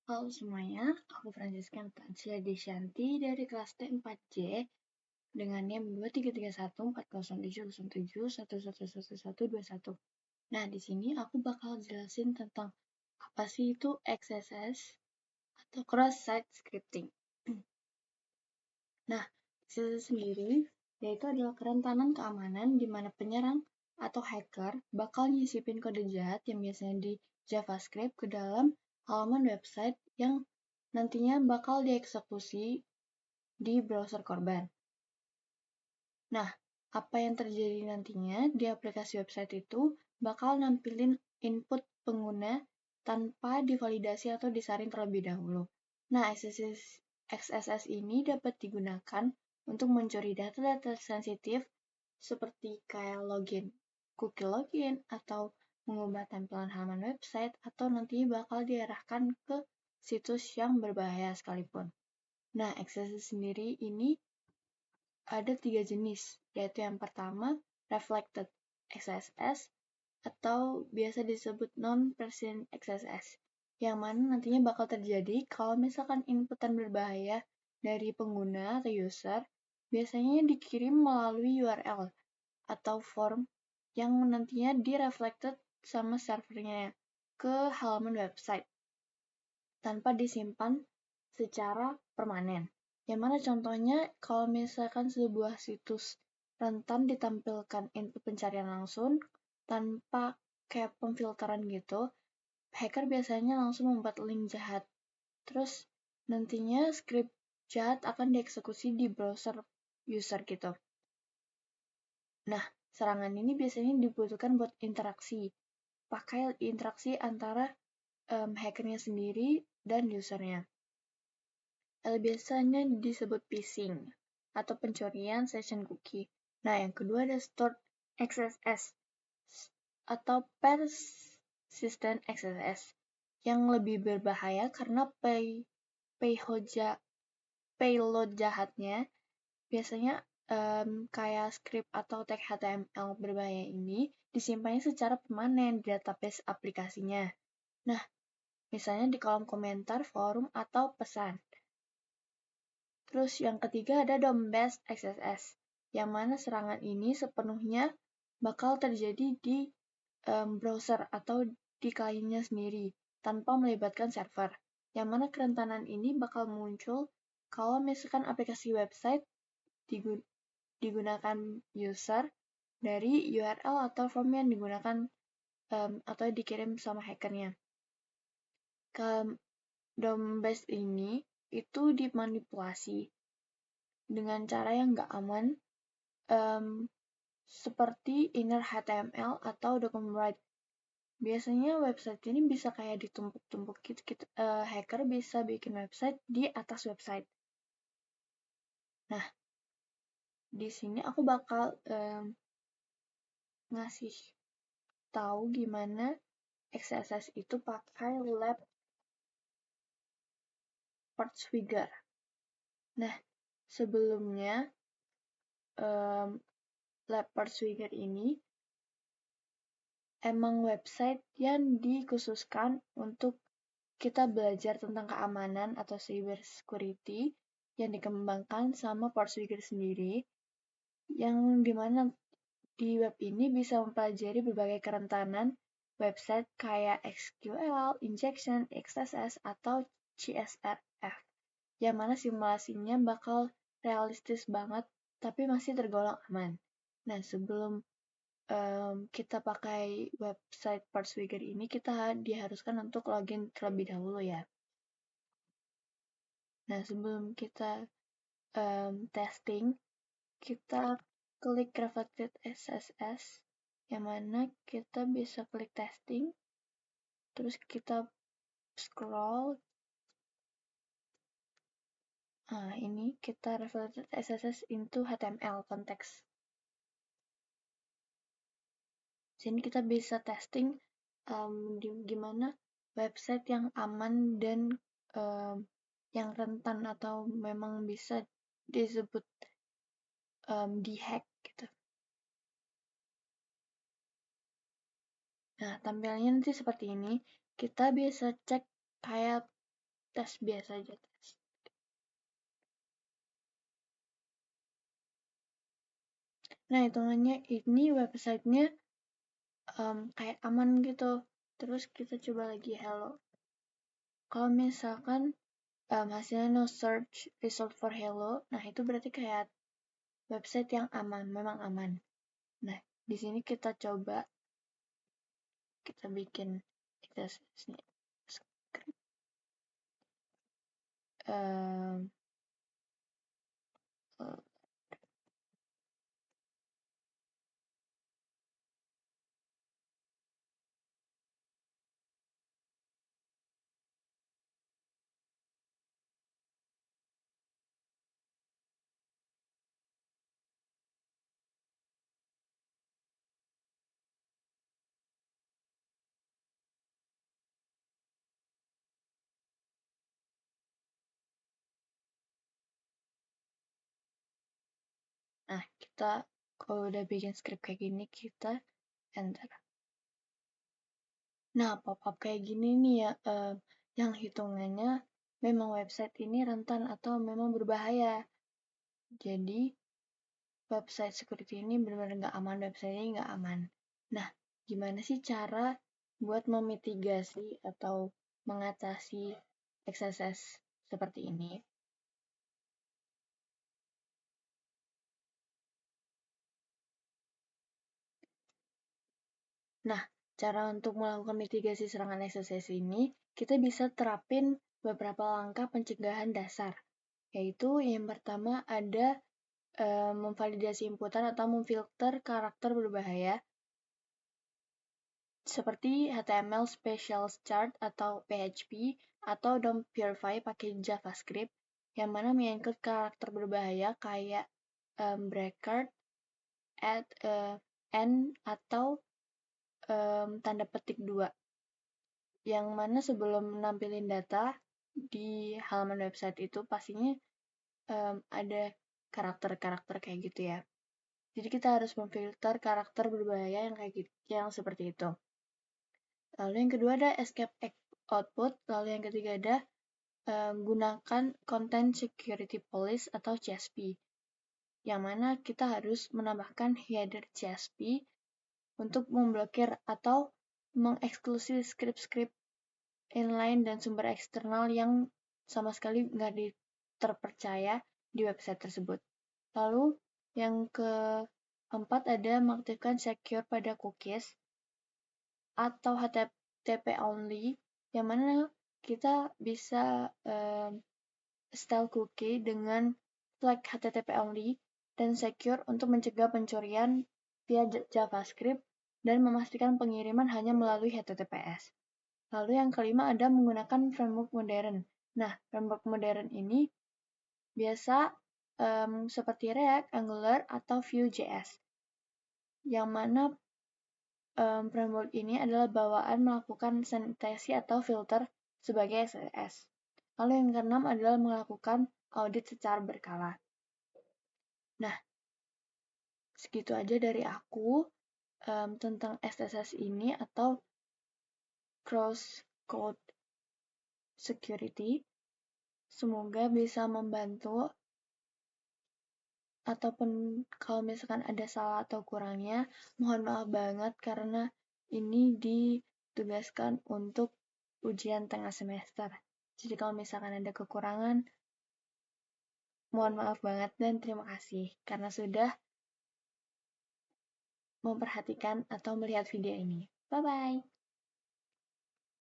Halo semuanya, aku Francisca Natasha Desyanti dari kelas T4J dengan NIM 2331400707111121. Nah, di sini aku bakal jelasin tentang apa sih itu XSS atau Cross-Site Scripting. Nah, XSS sendiri yaitu adalah kerentanan keamanan di mana penyerang atau hacker bakal nyisipin kode jahat yang biasanya di JavaScript ke dalam halaman website yang nantinya bakal dieksekusi di browser korban. Nah, apa yang terjadi nantinya di aplikasi website itu bakal nampilin input pengguna tanpa divalidasi atau disaring terlebih dahulu. Nah, XSS ini dapat digunakan untuk mencuri data-data sensitif seperti kayak login, cookie login, atau mengubah tampilan halaman website, atau nantinya bakal diarahkan ke situs yang berbahaya sekalipun. Nah, XSS sendiri ini ada 3 jenis, yaitu yang pertama, Reflected XSS, atau biasa disebut Non-Persistent XSS, yang mana nantinya bakal terjadi kalau misalkan inputan berbahaya dari pengguna atau user, biasanya dikirim melalui URL atau form yang nantinya di-reflected sama servernya ke halaman website tanpa disimpan secara permanen. Yang mana contohnya kalau misalkan sebuah situs rentan ditampilkan input pencarian langsung tanpa kayak pemfilteran gitu, hacker biasanya langsung membuat link jahat. Terus nantinya script jahat akan dieksekusi di browser user gitu. Nah, serangan ini biasanya dibutuhkan buat interaksi. Pakai interaksi antara hackernya sendiri dan usernya. Biasanya disebut phishing atau pencurian session cookie. Nah, yang kedua ada stored XSS atau persistent XSS yang lebih berbahaya karena payload jahatnya biasanya kayak script atau tag HTML berbahaya ini disimpannya secara permanen di database aplikasinya. Nah, misalnya di kolom komentar, forum, atau pesan. Terus yang ketiga ada DOM-based XSS, yang mana serangan ini sepenuhnya bakal terjadi di browser atau di kliennya sendiri, tanpa melibatkan server. Yang mana kerentanan ini bakal muncul kalau misalkan aplikasi website digunakan user dari URL atau form yang digunakan atau dikirim sama hackernya. DOM-based ini itu dimanipulasi dengan cara yang nggak aman, seperti inner HTML atau document write. Biasanya website ini bisa kayak ditumpuk-tumpuk gitu, hacker bisa bikin website di atas website. Nah, di sini aku bakal ngasih tahu gimana XSS itu pakai lab Portswigger. Nah, sebelumnya lab Portswigger ini emang website yang dikhususkan untuk kita belajar tentang keamanan atau cyber security yang dikembangkan sama Portswigger sendiri, yang dimana di web ini bisa mempelajari berbagai kerentanan website kayak SQL, injection, XSS, atau CSRF, yang mana simulasinya bakal realistis banget tapi masih tergolong aman. Nah, sebelum kita pakai website Portswigger ini, kita diharuskan untuk login terlebih dahulu ya. Nah, sebelum kita testing, kita klik Reflected XSS, yang mana kita bisa klik testing, terus kita scroll. Nah, ini kita Reflected XSS into HTML context. Sini kita bisa testing gimana website yang aman dan yang rentan atau memang bisa disebut dihack gitu. Nah, tampilannya nanti seperti ini. Kita bisa cek kayak tes biasa aja tes. Nah, hitungannya ini websitenya kayak aman gitu. Terus kita coba lagi hello. Kalau misalkan hasilnya no search result for hello, nah itu berarti kayak website yang aman, memang aman. Nah, di sini kita coba kita bikin XSS-nya. Um, Nah, kita kalau udah bikin script kayak gini, kita enter. Nah, pop-up kayak gini nih ya, yang hitungannya memang website ini rentan atau memang berbahaya. Jadi, website security ini benar-benar nggak aman, website ini nggak aman. Nah, gimana sih cara buat memitigasi atau mengatasi XSS seperti ini? Nah, cara untuk melakukan mitigasi serangan XSS ini, kita bisa terapin beberapa langkah pencegahan dasar. Yaitu yang pertama ada memvalidasi inputan atau memfilter karakter berbahaya seperti HTML Special Chart atau PHP atau DOM Purify pakai JavaScript yang mana menyangkut karakter berbahaya kayak bracket, add, n atau tanda petik 2 yang mana sebelum menampilkan data di halaman website itu pastinya ada karakter-karakter kayak gitu ya. Jadi kita harus memfilter karakter berbahaya yang kayak gitu, yang seperti itu. Lalu yang kedua ada escape output, lalu yang ketiga ada gunakan content security police atau CSP. Yang mana kita harus menambahkan header CSP untuk memblokir atau mengeksklusi script-script inline dan sumber eksternal yang sama sekali nggak terpercaya di website tersebut. Lalu yang keempat ada mengaktifkan secure pada cookies atau HTTP only, yang mana kita bisa style cookie dengan flag HTTP only dan secure untuk mencegah pencurian via JavaScript dan memastikan pengiriman hanya melalui HTTPS. Lalu yang kelima ada menggunakan framework modern. Nah, framework modern ini biasa seperti React, Angular, atau Vue.js. Yang mana framework ini adalah bawaan melakukan sanitasi atau filter sebagai XSS. Lalu yang keenam adalah melakukan audit secara berkala. Nah, segitu aja dari aku tentang XSS ini atau cross code security. Semoga bisa membantu, ataupun kalau misalkan ada salah atau kurangnya, mohon maaf banget karena ini ditugaskan untuk ujian tengah semester. Jadi kalau misalkan ada kekurangan, mohon maaf banget dan terima kasih karena sudah memperhatikan atau melihat video ini. Bye-bye!